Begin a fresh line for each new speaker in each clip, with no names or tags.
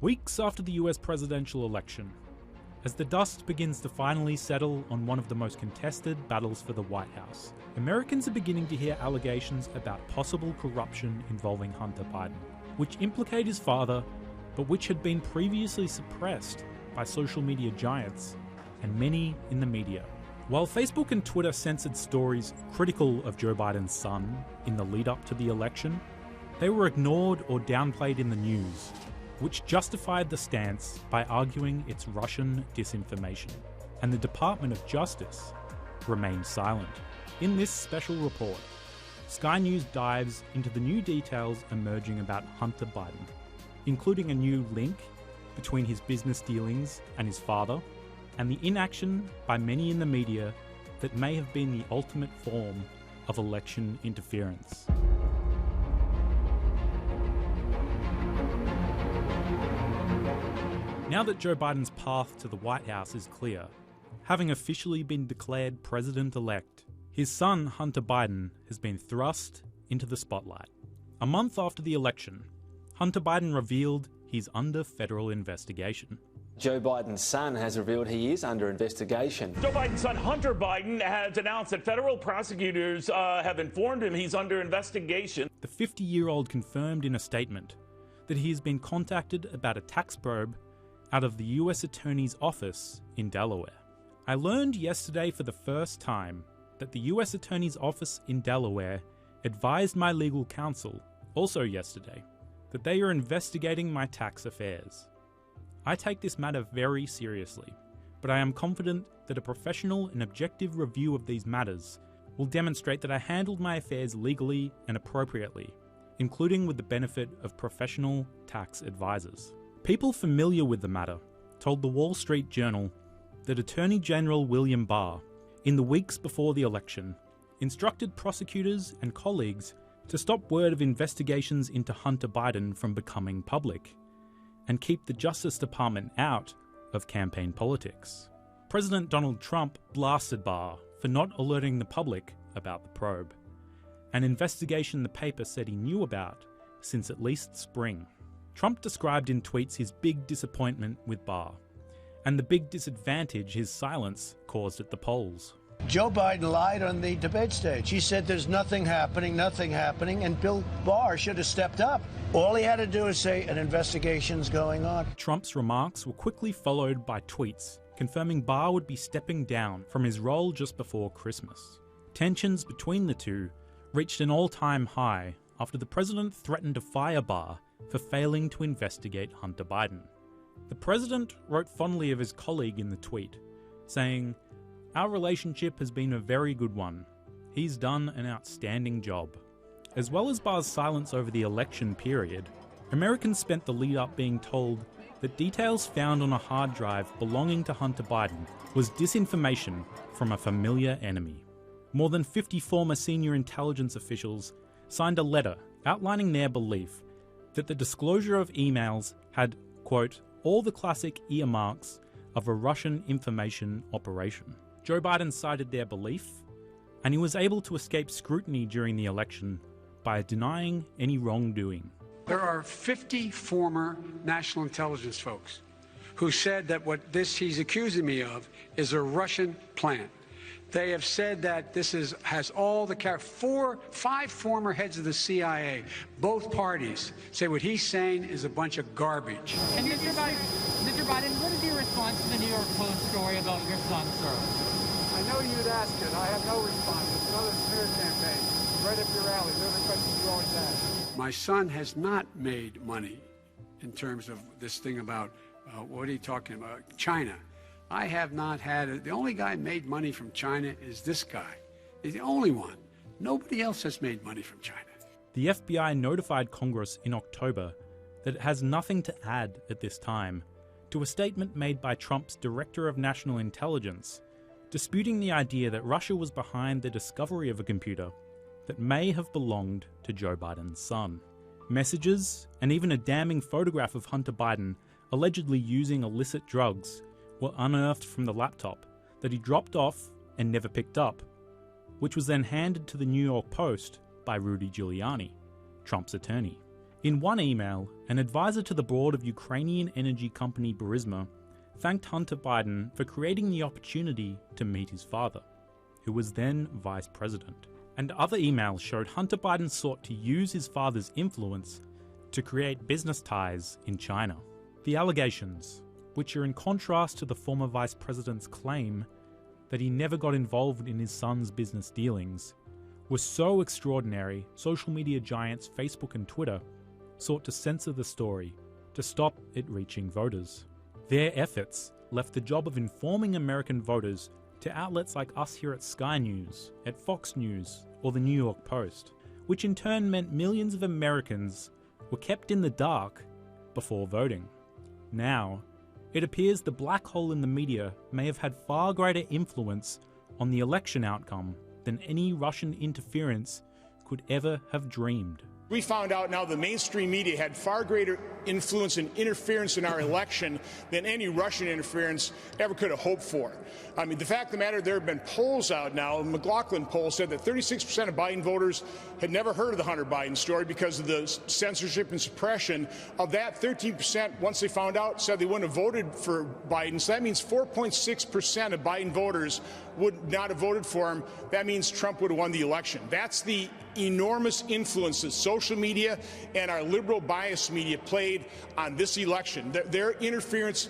Weeks after the US presidential election, as the dust begins to finally settle on one of the most contested battles for the White House, Americans are beginning to hear allegations about possible corruption involving Hunter Biden, which implicate his father, but which had been previously suppressed by social media giants and many in the media. While Facebook and Twitter censored stories critical of Joe Biden's son in the lead up to the election, they were ignored or downplayed in the news, which justified the stance by arguing it's Russian disinformation. And the Department of Justice remained silent. In this special report, Sky News dives into the new details emerging about Hunter Biden, including a new link between his business dealings and his father, and the inaction by many in the media that may have been the ultimate form of election interference. Now that Joe Biden's path to the White House is clear, having officially been declared president-elect, his son Hunter Biden has been thrust into the spotlight. A month after the election, Hunter Biden revealed he's under federal investigation.
Joe Biden's son has revealed he is under investigation.
Joe Biden's son, Hunter Biden, has announced that federal prosecutors have informed him he's under investigation.
The 50-year-old confirmed in a statement that he has been contacted about a tax probe out of the US Attorney's Office in Delaware. I learned yesterday for the first time that the US Attorney's Office in Delaware advised my legal counsel, also yesterday, that they are investigating my tax affairs. I take this matter very seriously, but I am confident that a professional and objective review of these matters will demonstrate that I handled my affairs legally and appropriately, including with the benefit of professional tax advisors. People familiar with the matter told the Wall Street Journal that Attorney General William Barr, in the weeks before the election, instructed prosecutors and colleagues to stop word of investigations into Hunter Biden from becoming public, and keep the Justice Department out of campaign politics. President Donald Trump blasted Barr for not alerting the public about the probe, an investigation the paper said he knew about since at least spring. Trump described in tweets his big disappointment with Barr, and the big disadvantage his silence caused at the polls.
Joe Biden lied on the debate stage. He said there's nothing happening, and Bill Barr should have stepped up. All he had to do is say an investigation's going on.
Trump's remarks were quickly followed by tweets confirming Barr would be stepping down from his role just before Christmas. Tensions between the two reached an all-time high after the president threatened to fire Barr for failing to investigate Hunter Biden. The president wrote fondly of his colleague in the tweet, saying, "Our relationship has been a very good one. He's done an outstanding job." As well as Barr's silence over the election period, Americans spent the lead-up being told that details found on a hard drive belonging to Hunter Biden was disinformation from a familiar enemy. More than 50 former senior intelligence officials signed a letter outlining their belief that the disclosure of emails had, quote, all the classic earmarks of a Russian information operation. Joe Biden cited their belief, and he was able to escape scrutiny during the election by denying any wrongdoing.
There are 50 former national intelligence folks who said that what he's accusing me of is a Russian plan. They have said that this has all the five former heads of the CIA, both parties, say what he's saying is a bunch of garbage.
And Mr. Biden, what is your response to the New York Post story about your son, sir?
I know you'd ask it. I have no response. It's another smear campaign. Right up your alley. Those are the questions you always ask.
My son has not made money in terms of this thing about, what are you talking about, China. I have not had it. The only guy made money from China is this guy. He's the only one. Nobody else has made money from China.
The FBI notified Congress in October that it has nothing to add at this time to a statement made by Trump's Director of National Intelligence, disputing the idea that Russia was behind the discovery of a computer that may have belonged to Joe Biden's son. Messages, and even a damning photograph of Hunter Biden allegedly using illicit drugs, were unearthed from the laptop that he dropped off and never picked up, which was then handed to the New York Post by Rudy Giuliani, Trump's attorney. In one email, an advisor to the board of Ukrainian energy company Burisma thanked Hunter Biden for creating the opportunity to meet his father, who was then vice president. And other emails showed Hunter Biden sought to use his father's influence to create business ties in China. The allegations, which are in contrast to the former vice president's claim that he never got involved in his son's business dealings, were so extraordinary, social media giants Facebook and Twitter sought to censor the story to stop it reaching voters. Their efforts left the job of informing American voters to outlets like us here at Sky News, at Fox News, or the New York Post, which in turn meant millions of Americans were kept in the dark before voting. Now, it appears the black hole in the media may have had far greater influence on the election outcome than any Russian interference could ever have dreamed.
We found out now the mainstream media had far greater influence and interference in our election than any Russian interference ever could have hoped for. I mean, the fact of the matter, there have been polls out now. The McLaughlin poll said that 36% of Biden voters had never heard of the Hunter Biden story because of the censorship and suppression. Of that, 13%, once they found out, said they wouldn't have voted for Biden. So that means 4.6% of Biden voters would not have voted for him. That means Trump would have won the election. That's the enormous influence that social media and our liberal bias media played on this election. Their interference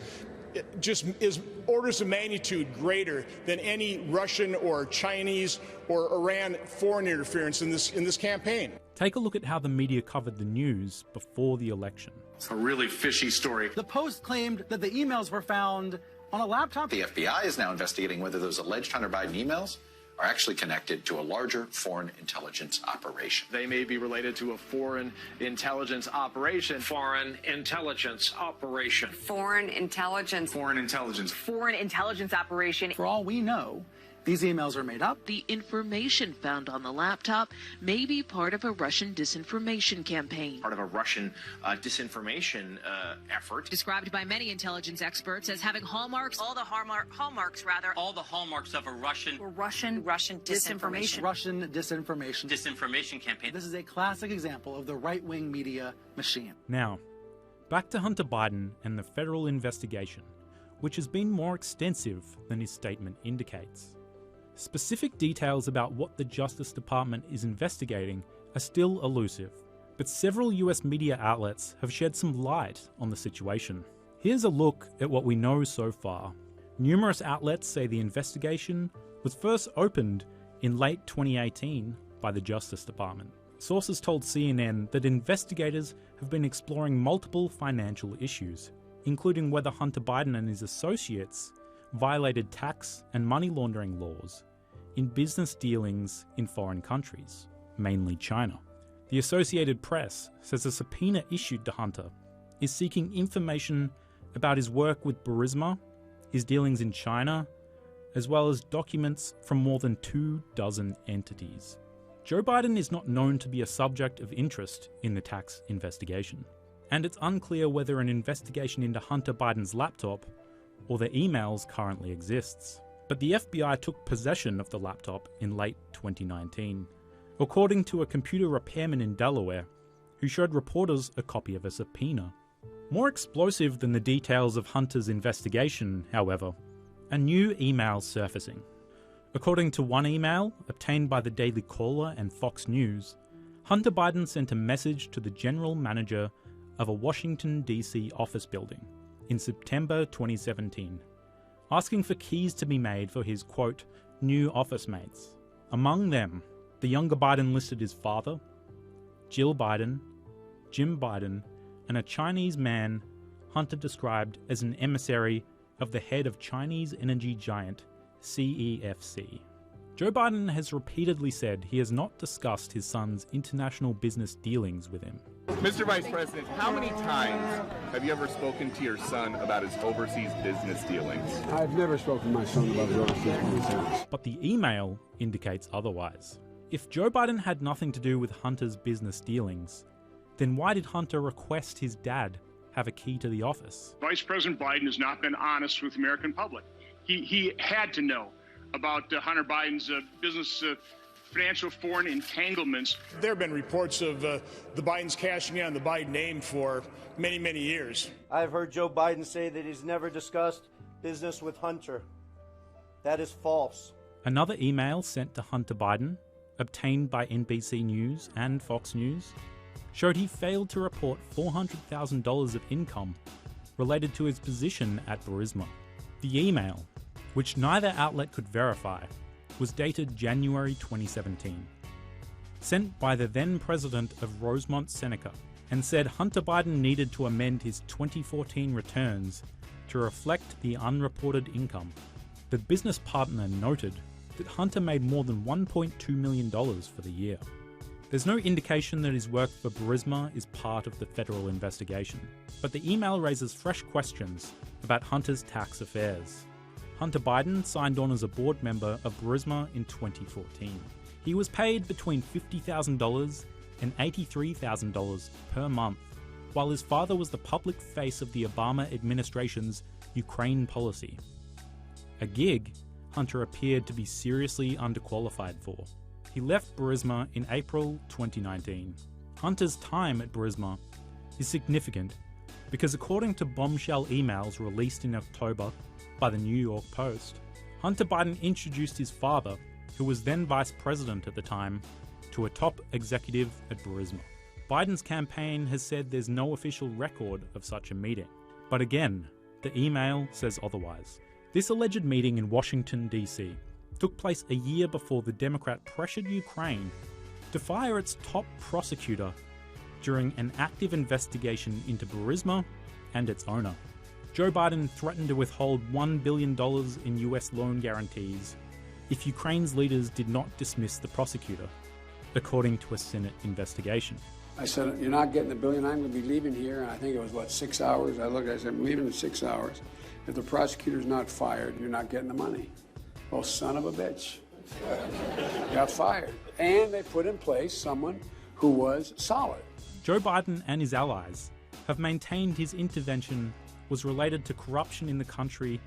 just is orders of magnitude greater than any Russian or Chinese or Iran foreign interference in this campaign.
Take a look at how the media covered the news before the election.
It's a really fishy story.
The Post claimed that the emails were found on a laptop.
The FBI is now investigating whether those alleged Hunter Biden emails are actually connected to a larger foreign intelligence operation.
They may be related to a foreign intelligence operation.
Foreign intelligence operation.
Foreign intelligence.
Foreign intelligence.
Foreign intelligence operation.
For all we know, these emails are made up.
The information found on the laptop may be part of a Russian disinformation campaign.
Part of a Russian disinformation effort.
Described by many intelligence experts as having hallmarks.
All the hallmarks of a Russian
disinformation. Russian disinformation.
Disinformation campaign.
This is a classic example of the right-wing media machine.
Now, back to Hunter Biden and the federal investigation, which has been more extensive than his statement indicates. Specific details about what the Justice Department is investigating are still elusive, but several US media outlets have shed some light on the situation. Here's a look at what we know so far. Numerous outlets say the investigation was first opened in late 2018 by the Justice Department. Sources told CNN that investigators have been exploring multiple financial issues, including whether Hunter Biden and his associates violated tax and money laundering laws in business dealings in foreign countries, mainly China. The Associated Press says a subpoena issued to Hunter is seeking information about his work with Burisma, his dealings in China, as well as documents from more than 24 entities. Joe Biden is not known to be a subject of interest in the tax investigation, and it's unclear whether an investigation into Hunter Biden's laptop or the emails currently exists. But the FBI took possession of the laptop in late 2019, according to a computer repairman in Delaware who showed reporters a copy of a subpoena. More explosive than the details of Hunter's investigation, however, are new emails surfacing. According to one email obtained by the Daily Caller and Fox News, Hunter Biden sent a message to the general manager of a Washington, D.C. office building in September 2017, asking for keys to be made for his, quote, new office mates. Among them, the younger Biden listed his father, Jill Biden, Jim Biden, and a Chinese man Hunter described as an emissary of the head of Chinese energy giant CEFC. Joe Biden has repeatedly said he has not discussed his son's international business dealings with him.
Mr. Vice President, how many times have you ever spoken to your son about his overseas business dealings?
I've never spoken to my son about his overseas business dealings.
But the email indicates otherwise. If Joe Biden had nothing to do with Hunter's business dealings, then why did Hunter request his dad have a key to the office?
Vice President Biden has not been honest with the American public. He had to know about Hunter Biden's business
financial foreign entanglements.
There have been reports of the Bidens cashing in on the Biden name for many, many years.
I've heard Joe Biden say that he's never discussed business with Hunter. That is false.
Another email sent to Hunter Biden, obtained by NBC News and Fox News, showed he failed to report $400,000 of income related to his position at Burisma. The email, which neither outlet could verify, was dated January 2017, sent by the then president of Rosemont Seneca, and said Hunter Biden needed to amend his 2014 returns to reflect the unreported income. The business partner noted that Hunter made more than $1.2 million for the year. There's no indication that his work for Burisma is part of the federal investigation, but the email raises fresh questions about Hunter's tax affairs. Hunter Biden signed on as a board member of Burisma in 2014. He was paid between $50,000 and $83,000 per month, while his father was the public face of the Obama administration's Ukraine policy. A gig Hunter appeared to be seriously underqualified for. He left Burisma in April 2019. Hunter's time at Burisma is significant because, according to bombshell emails released in October by the New York Post, Hunter Biden introduced his father, who was then vice president at the time, to a top executive at Burisma. Biden's campaign has said there's no official record of such a meeting, but again, the email says otherwise. This alleged meeting in Washington, D.C. took place a year before the Democrat pressured Ukraine to fire its top prosecutor during an active investigation into Burisma and its owner. Joe Biden threatened to withhold $1 billion in US loan guarantees if Ukraine's leaders did not dismiss the prosecutor, according to a Senate investigation.
I said, you're not getting the billion, I'm going to be leaving here. And I think it was, 6 hours? I said, I'm leaving in 6 hours. If the prosecutor's not fired, you're not getting the money. Oh, son of a bitch. Got fired. And they put in place someone who was solid.
Joe Biden and his allies have maintained his intervention was related to corruption in the country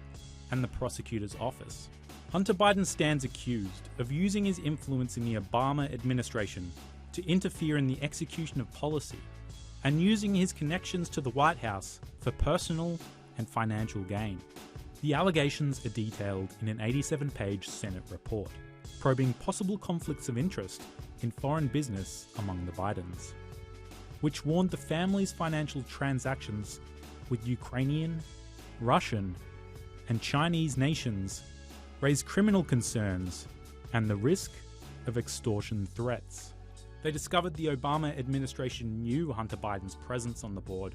and the prosecutor's office. Hunter Biden stands accused of using his influence in the Obama administration to interfere in the execution of policy and using his connections to the White House for personal and financial gain. The allegations are detailed in an 87-page Senate report, probing possible conflicts of interest in foreign business among the Bidens, which warned the family's financial transactions with Ukrainian, Russian, and Chinese nations raised criminal concerns and the risk of extortion threats. They discovered the Obama administration knew Hunter Biden's presence on the board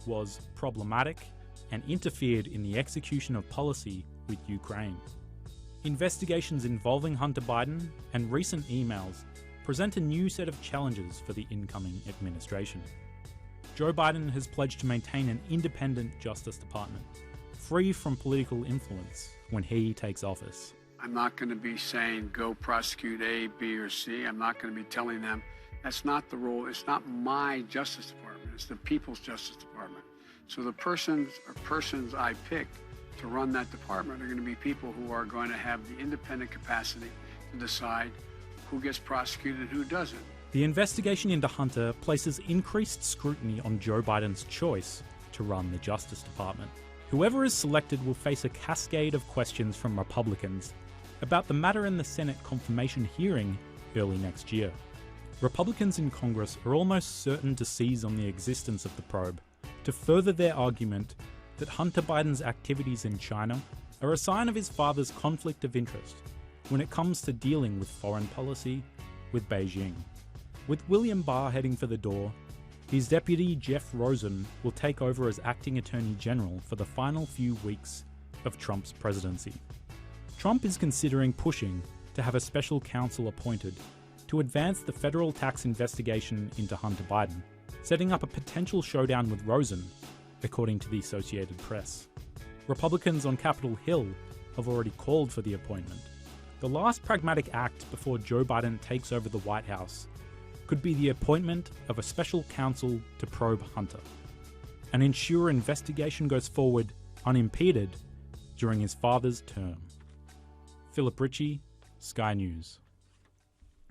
was problematic and interfered in the execution of policy with Ukraine. Investigations involving Hunter Biden and recent emails present a new set of challenges for the incoming administration. Joe Biden has pledged to maintain an independent Justice Department, free from political influence when he takes office.
I'm not going to be saying, go prosecute A, B, or C. I'm not going to be telling them. That's not the role. It's not my Justice Department. It's the People's Justice Department. So the persons I pick to run that department are going to be people who are going to have the independent capacity to decide who gets prosecuted and who doesn't.
The investigation into Hunter places increased scrutiny on Joe Biden's choice to run the Justice Department. Whoever is selected will face a cascade of questions from Republicans about the matter in the Senate confirmation hearing early next year. Republicans in Congress are almost certain to seize on the existence of the probe to further their argument that Hunter Biden's activities in China are a sign of his father's conflict of interest when it comes to dealing with foreign policy with Beijing. With William Barr heading for the door, his deputy Jeff Rosen will take over as acting Attorney General for the final few weeks of Trump's presidency. Trump is considering pushing to have a special counsel appointed to advance the federal tax investigation into Hunter Biden, setting up a potential showdown with Rosen, according to the Associated Press. Republicans on Capitol Hill have already called for the appointment. The last pragmatic act before Joe Biden takes over the White House could be the appointment of a special counsel to probe Hunter and ensure investigation goes forward unimpeded during his father's term. Philip Ritchie, Sky News.